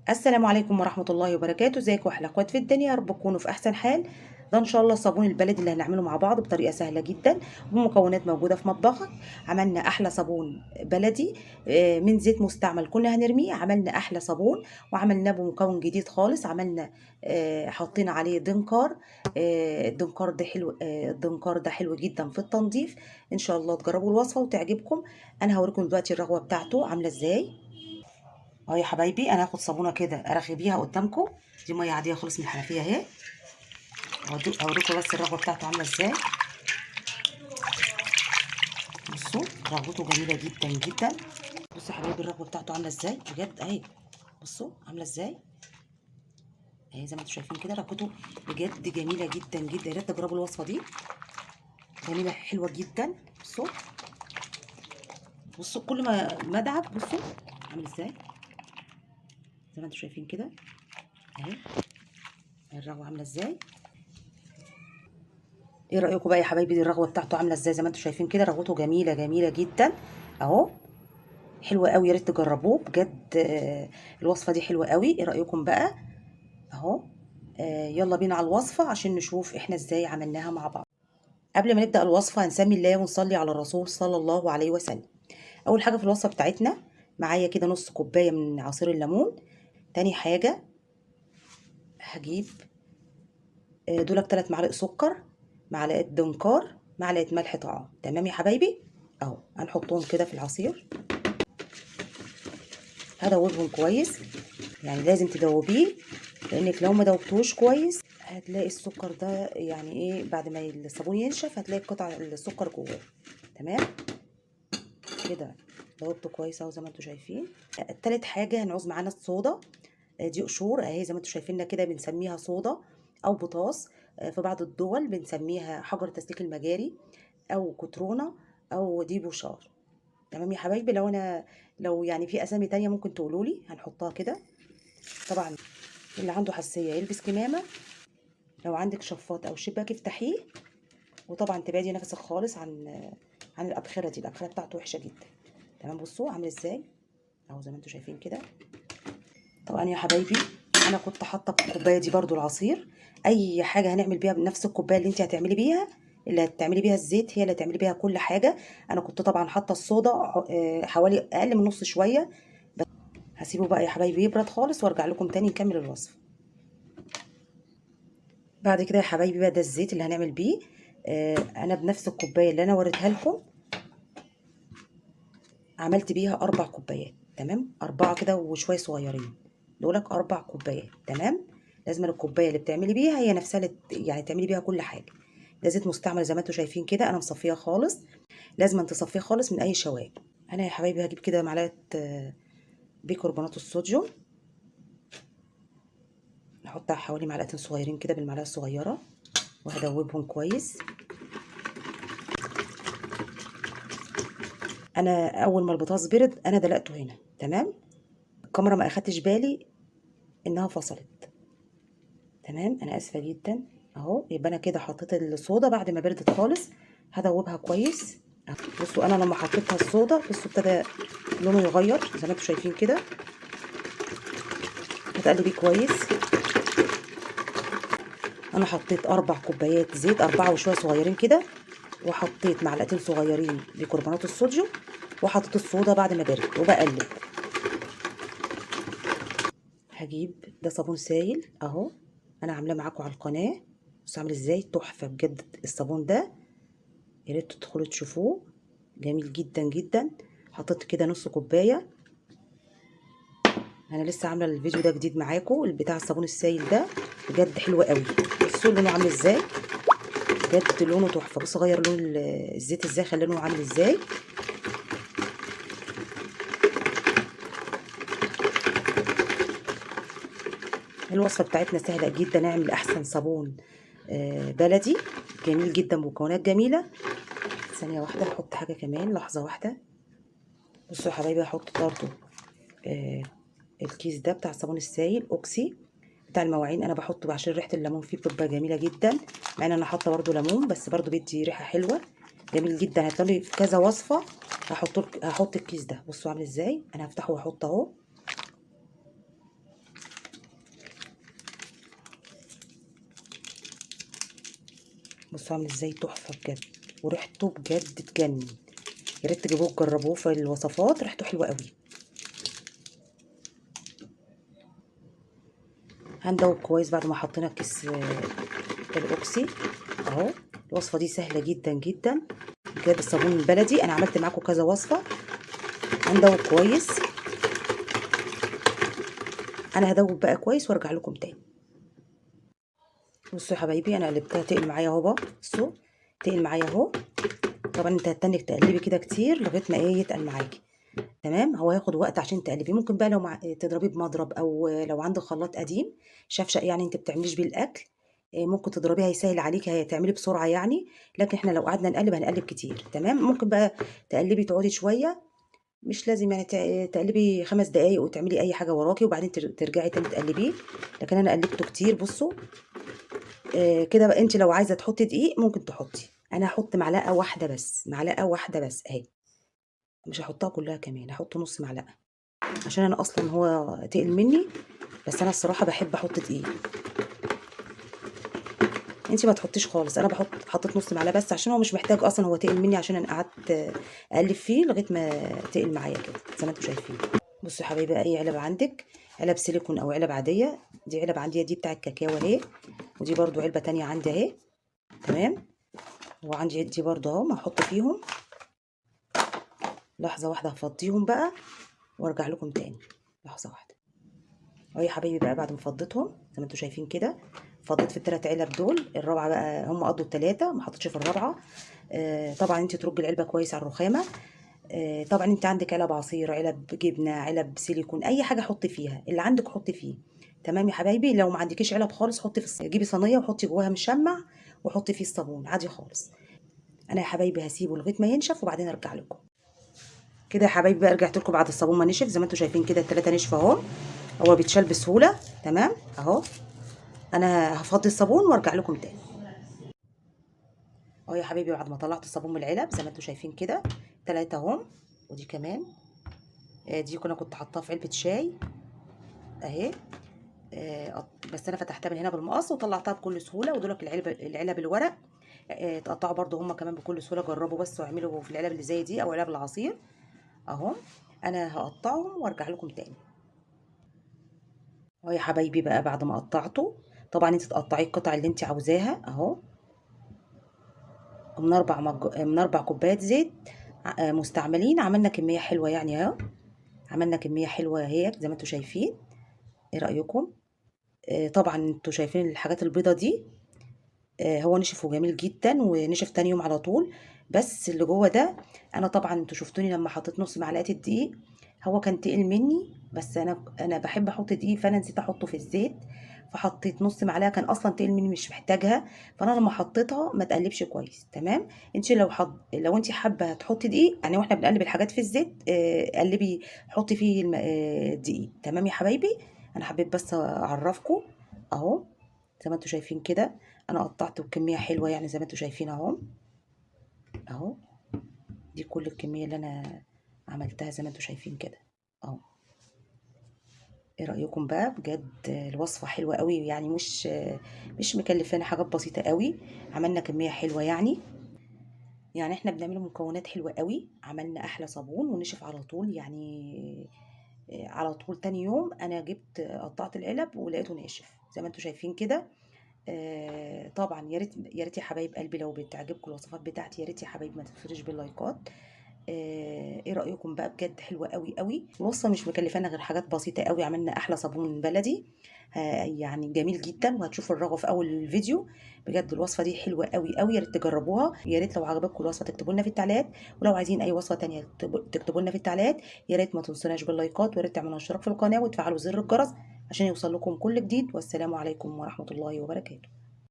السلام عليكم ورحمة الله وبركاته. ازيكم احلى اخوات في الدنيا، يا رب تكونوا في احسن حال. ده ان شاء الله الصابون البلدي اللي هنعمله مع بعض بطريقة سهلة جدا بمكونات موجودة في مطبخك. عملنا احلى صابون بلدي من زيت مستعمل كنا هنرميه، عملنا احلى صابون وعملناه بمكون جديد خالص. عملنا حطينا عليه دنكار. الدنكار ده حلو، الدنكار ده حلو جدا في التنظيف. ان شاء الله تجربوا الوصفة وتعجبكم. انا هوريكم دلوقتي الرغوة بتاعته عاملة ازاي. اهو يا حبايبي، انا هاخد صابونه كده ارغي بيها قدامكم. دي ميه عاديه خالص من الحنفيه اهي. اوريكم بس الرغوه بتاعته عامله ازاي. بصوا رغوته جميله جدا جدا. بصوا يا حبايبي الرغوه بتاعته عامله ازاي بجد اهي. بصوا عامله ازاي اهي، زي ما انتم شايفين كده رغوته بجد جميله جدا جدا. يا ريت تجربوا الوصفه دي، جميله حلوه جدا. بصوا بصوا كل ما ادعك بصوا عامل ازاي، زي ما انتم شايفين كده اهي الرغوه عامله ازاي. ايه رايكم بقى يا حبايبي؟ دي الرغوه بتاعته عامله ازاي، زي ما انتم شايفين كده رغوته جميله جميله جدا اهو. حلوه قوي، يا ريت تجربوه بجد. الوصفه دي حلوه قوي. ايه رايكم بقى اهو؟ يلا بينا على الوصفه عشان نشوف احنا ازاي عملناها مع بعض. قبل ما نبدا الوصفه هنسمي الله ونصلي على الرسول صلى الله عليه وسلم. اول حاجه في الوصفه بتاعتنا معايا كده نص كوبايه من عصير الليمون. تاني حاجه هجيب دولك 3 معالق سكر، معلقه دنكار، معلقه ملح طعام. تمام يا حبايبي، اهو هنحطهم كده في العصير. هدوبهم كويس، يعني لازم تدوبيه، لانك لو ما دوبتوش كويس هتلاقي السكر ده يعني ايه، بعد ما الصابون ينشف هتلاقي قطع السكر جواه. تمام كده دوبته كويس اهو زي ما انتم شايفين. تالت حاجه هنعوز معانا الصودا. دي قشور اهي زي ما انتم شايفيننا كده، بنسميها صودا او بوتاص. في بعض الدول بنسميها حجر تسليك المجاري او كترونه او دي بوشار. تمام يا حبايبي، لو يعني في اسامي تانية ممكن تقولوا لي هنحطها كده. طبعا اللي عنده حساسيه يلبس كمامه، لو عندك شفاط او شباك افتحيه. وطبعا تبعدي نفسك خالص عن الابخره دي، الابخره بتاعته وحشه جدا. تمام بصوا عامل ازاي اهو زي ما انتم شايفين كده. طبعا يا حبايبي انا كنت حاطه في الكوبايه دي برضو العصير. اي حاجه هنعمل بيها بنفس الكوبايه اللي انت هتعملي بيها، اللي هتعملي بيها الزيت هي اللي هتعملي بيها كل حاجه. انا كنت طبعا حاطه الصودا حوالي اقل من نص شويه. هسيبه بقى يا حبايبي يبرد خالص وارجع لكم تاني نكمل الوصفه. بعد كده يا حبايبي بقى ده الزيت اللي هنعمل بيه. انا بنفس الكوبايه اللي انا وريتها لكم عملت بيها 4 كوبايات. تمام 4 كده وشويه صغيرين، دولك 4 كوبايات. تمام لازم الكوبايه اللي بتعملي بيها هي نفسها اللي يعني تعملي بيها كل حاجه. ده زيت مستعمل زي ما انتم شايفين كده، انا مصفيه خالص. لازم انت تصفيه خالص من اي شوائب. انا يا حبايبي هجيب كده معلقه بيكربونات الصوديوم، نحطها حوالي معلقتين صغيرين كده بالمعلقه الصغيره، وهدوبهم كويس. انا اول ما البطاطس برد انا دلقته هنا. تمام الكاميرا ما اخدتش بالي انها فصلت. تمام انا اسفه جدا اهو. يبقى انا كده حطيت الصودا بعد ما بردت خالص، هدوبها كويس. بصوا انا لما حطيتها الصودا بصوا ابتدى لونه يغير زي ما انتم شايفين كده. هتقلبيه كويس. انا حطيت 4 كوبايات زيت، 4 وشويه صغيرين كده، وحطيت معلقتين صغيرين بيكربونات الصوديوم، وحطيت الصودا بعد ما برد وبقلب. هجيب ده صابون سايل اهو، انا عاملاه معاكم على القناه. بصوا عامل ازاي تحفه بجد الصابون ده، يا ريت تدخلوا تشوفوه، جميل جدا جدا. حطيت كده نص كوبايه. انا لسه عامله الفيديو ده جديد معاكم بتاع الصابون السايل ده، بجد حلو قوي. بصوا لونه عامل ازاي، بجد لونه تحفه. بصوا غير لون الزيت ازاي، خلى لونه عامل ازاي. الوصفه بتاعتنا سهله جدا، نعمل احسن صابون بلدي جميل جدا بمكونات جميله. ثانيه واحده هحط حاجه كمان، لحظه واحده. بصوا يا حبايبي هحط برضو آه الكيس ده بتاع الصابون السائل اوكسي بتاع المواعين. انا بحطه عشان ريحه الليمون فيه بتبقى جميله جدا، مع ان انا حاطه برضو ليمون بس برضو بيدي ريحه حلوه جميل جدا. هتلاقي في كذا وصفه هحط الكيس ده. بصوا عامل ازاي، انا هفتحه واحطه اهو. بصوا عامل ازاي، تحفه بجد، وريحته بجد تجنن. يا ريت تجيبوه تجربوه في الوصفات، ريحته حلوه قوي. هندوب كويس بعد ما حطينا كيس الاوكسي اهو. الوصفه دي سهله جدا جدا بجد، الصابون البلدي. انا عملت معاكم كذا وصفه. هندوب كويس. انا هدوب بقى كويس وارجع لكم تاني. بصوا يا حبايبي، انا قلبتها تقل معايا اهو بقى. بصوا تقل معايا اهو. طبعا انت هتتنك تقلبي كده كتير لغايه ما يتقل معاكي. تمام. هو هياخد وقت عشان تقلبيه. ممكن بقى لو تضربيه بمضرب، او لو عندك خلاط قديم شفشق يعني انت بتعمليش بيه الاكل، ممكن تضربيه، هيسهل عليكي، هتعملي بسرعه يعني. لكن احنا لو قعدنا نقلب هنقلب كتير. تمام. ممكن بقى تقلبي تقعدي شويه، مش لازم يعني تقلبي 5 دقايق وتعملي اي حاجه وراكي وبعدين ترجعي تاني تقلبيه. لكن انا قلبته كتير. بصوا كده بقى. انت لو عايزه تحطي دقيق ممكن تحطي. انا هحط معلقه واحده بس، معلقه واحده بس اهي. مش هحطها كلها كمان، هحط نص معلقه عشان انا اصلا هو تقل مني. بس انا الصراحه بحب احط دقيق. انت ما تحطيش خالص. انا حطيت نص معلقه بس عشان هو مش محتاج اصلا، هو تقل مني عشان انا قعدت اقلب فيه لغايه ما تقل معايا كده زي ما انتم شايفين. بصوا يا حبايبي، اي علب عندك، علب سيليكون او علب عاديه. دي علب عندي دي بتاعه كاكاو اهي، ودي برضو علبه تانية عندي اهي. تمام. وعندي دي برضو اهو، هحط فيهم. لحظه واحده هفضيهم بقى وارجع لكم تاني. لحظه واحده اهو يا حبايبي بقى. بعد ما فضيتهم زي ما انتم شايفين كده، فضيت في ال3 علب دول. الرابعه بقى هم قضوا ال3، ما حطيتش في الرابعه. طبعا انت ترجي العلبه كويس على الرخامه. طبعا انت عندك علب عصير، علب جبنه، علب سيليكون، اي حاجه حطي فيها اللي عندك حطي فيه. تمام يا حبايبي. لو ما عندكيش علب خالص حطي جيبي صينيه وحطي جواها مشمع وحطي فيه الصابون عادي خالص. انا يا حبايبي هسيبه لغايه ما ينشف وبعدين ارجع لكم. كده يا حبايبي بقى رجعت لكم بعد الصابون ما نشف. زي ما انتم شايفين كده ال3 نشف اهو. هو بيتشال بسهوله. تمام اهو. انا هفضي الصابون وارجع لكم تاني اهو يا حبايبي. بعد ما طلعت الصابون من العلب زي ما انتم شايفين كده 3 اهم. ودي كمان دي كنت حاطاها في علبه شاي اهي. بس انا فتحتها من هنا بالمقص وطلعتها بكل سهوله. ودولك العلب الورق تقطعوا برده هما كمان بكل سهوله. جربوا بس واعملوا في العلب اللي زي دي او علب العصير اهو. انا هقطعهم وارجع لكم تاني اهو يا حبايبي. بقى بعد ما قطعته، طبعا انت تقطعي القطع اللي انت عاوزاها اهو. من 4 كوبايات زيت مستعملين. عملنا كميه حلوه يعني اهو. عملنا كميه حلوه اهي زي ما انتم شايفين. ايه رايكم؟ طبعا انتوا شايفين الحاجات البيضه دي. هو نشف وجميل جدا ونشف تاني يوم على طول. بس اللي جوه ده، انا طبعا انتوا شفتوني لما حطيت نص معلقه الدقيق هو كان تقيل مني. بس انا بحب احط دقيق، فانا نسيت احطه في الزيت فحطيت نص معلقه. كان اصلا تقيل مني مش محتاجها. فانا لما حطيتها ما تقلبش كويس. تمام. انت لو انت حابه تحطي دقيق يعني واحنا بنقلب الحاجات في الزيت قلبي، حطي فيه الدقيق. تمام يا حبايبي. انا حبيت بس اعرفكم اهو. زي ما انتوا شايفين كده انا قطعت بكميه حلوه يعني زي ما انتوا شايفين اهو. اهو دي كل الكميه اللي انا عملتها زي ما انتوا شايفين كده اهو. ايه رايكم بقى؟ بجد الوصفه حلوه قوي يعني، مش مكلفانا حاجات بسيطه قوي. عملنا كميه حلوه يعني احنا بنعمله مكونات حلوه قوي. عملنا احلى صابون ونشف على طول يعني. على طول تاني يوم انا جبت قطعت العلب ولقيته ناشف زي ما انتوا شايفين كده. طبعا يا ريت يا ريت يا حبايب قلبي لو بتعجبكم الوصفات بتاعتي، يا ريت يا حبايب ما تنسوش باللايكات. ايه رايكم بقى؟ بجد حلوه قوي قوي. الوصفه مش مكلفانا غير حاجات بسيطه قوي. عملنا احلى صابون بلدي يعني جميل جدا. وهتشوفوا الرغوه في اول الفيديو. بجد الوصفه دي حلوه قوي قوي، يا ريت تجربوها. يا ريت لو عجبتكم الوصفه تكتبوا لنا في التعليقات. ولو عايزين اي وصفه تانية تكتبوا لنا في التعليقات. يا ريت ما تنسوناش باللايكات، ويا ريت تعملوا اشتراك في القناه وتفعلوا زر الجرس عشان يوصل لكم كل جديد. والسلام عليكم ورحمه الله وبركاته.